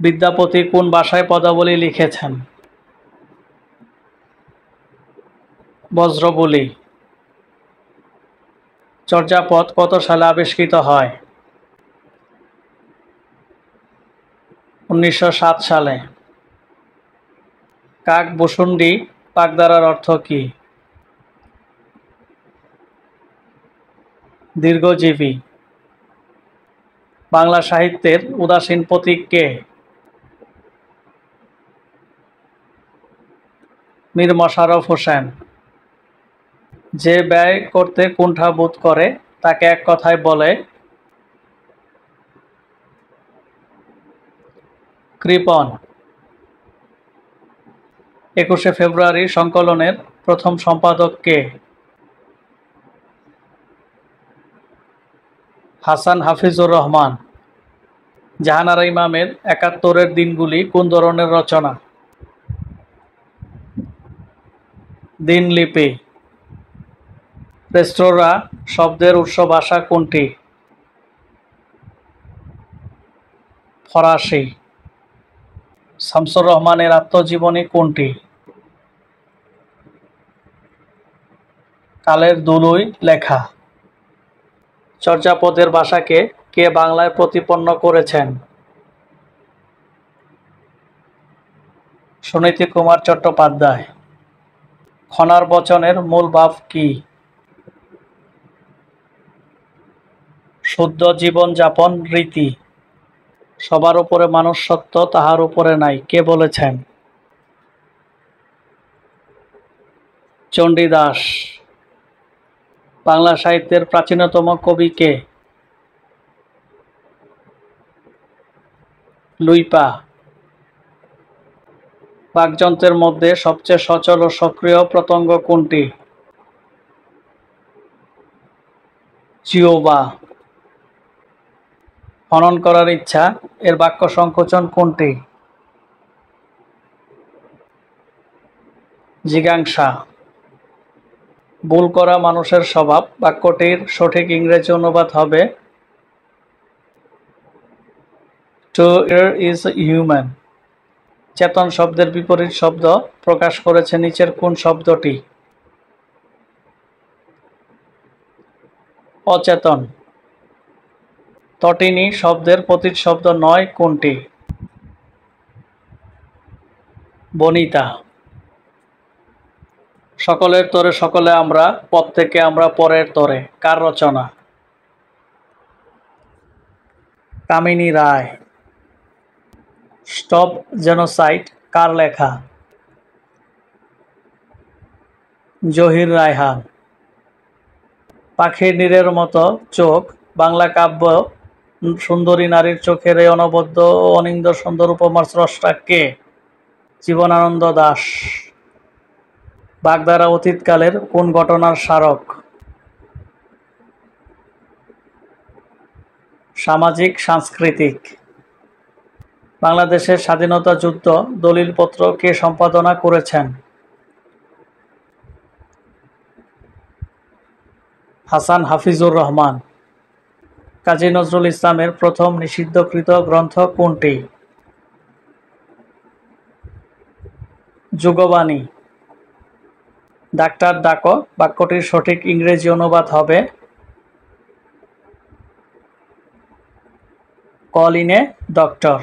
বিদ্যাপতি কোন ভাষায় পদাবলী লিখেছেন? বজ্রবলী। চর্যাপদ কত সালে আবিষ্কৃত হয়? 1907 সালে। কাকভূষুণ্ডী বাগধারার অর্থ কী? দীর্ঘজীবী। বাংলা সাহিত্যের উদাসীন প্রতীক কে? মীর মশাররফ হোসেন। যে ব্যয় করতে কুণ্ঠা বোধ করে তাকে এক কথায় বলে? কৃপণ। 21শে ফেব্রুয়ারি সংকলনের প্রথম সম্পাদক কে? হাসান হাফিজুর রহমান। জাহানারা ইমামের ৭১-এর দিনগুলি কোন ধরনের রচনা? দিনলিপি। রেস্তোরাঁ শব্দের উৎস ভাষা কোনটি? ফরাসি। শামসুর রহমানের আত্মজীবনী কোনটি? কালের ধুলোয় লেখা। চর্যাপদের ভাষাকে কে বাংলায় প্রতিপন্ন করেছেন? সুনীতিকুমার চট্টোপাধ্যায়। খনার বচনের মূল ভাব কি? শুদ্ধ জীবনযাপন রীতি। সবার উপরে মানুষ সত্য, তাহার উপরে নাই, কে বলেছেন? চণ্ডীদাস। বাংলা সাহিত্যের প্রাচীনতম কবি কে? লুইপা। বাকযন্ত্রের মধ্যে সবচেয়ে সচল ও সক্রিয় প্রত্যঙ্গ কোনটি? জিহ্বা। হনন করার ইচ্ছা এর বাক্য সংকোচন কোনটি? জিজ্ঞাসা। ভুল করা মানুষের স্বভাব বাক্যটির সঠিক ইংরেজি অনুবাদ হবে টু এর ইজ হিউম্যান। চেতন শব্দের বিপরীত শব্দ প্রকাশ করেছে নিচের কোন শব্দটি? অচেতন। তটিনী শব্দের প্রতিশব্দ নয় কোনটি? বনিতা। সকলের তরে সকলে আমরা, পথ থেকে আমরা পরের তরে, কার রচনা? কামিনী রায়। স্টপ জেনোসাইড কার লেখা? জহির রায়হান। পাখির নীড়ের মতো চোখ বাংলা কাব্য সুন্দরী নারীর চোখের এই অনবদ্য ও অনিন্দ্য সুন্দর উপমার স্রষ্টা কে? জীবনানন্দ দাশ। বাগধারা অতীতকালের কোন ঘটনার স্মারক? সামাজিক সাংস্কৃতিক। বাংলাদেশের স্বাধীনতা যুদ্ধ দলিলপত্র কে সম্পাদনা করেছেন? হাসান হাফিজুর রহমান। কাজী নজরুল ইসলামের প্রথম নিষিদ্ধকৃত গ্রন্থ কোনটি? যুগবাণী। ডাক্তার ডাকো বাক্যটির সঠিক ইংরেজি অনুবাদ হবে কল ইন এ ডক্টর।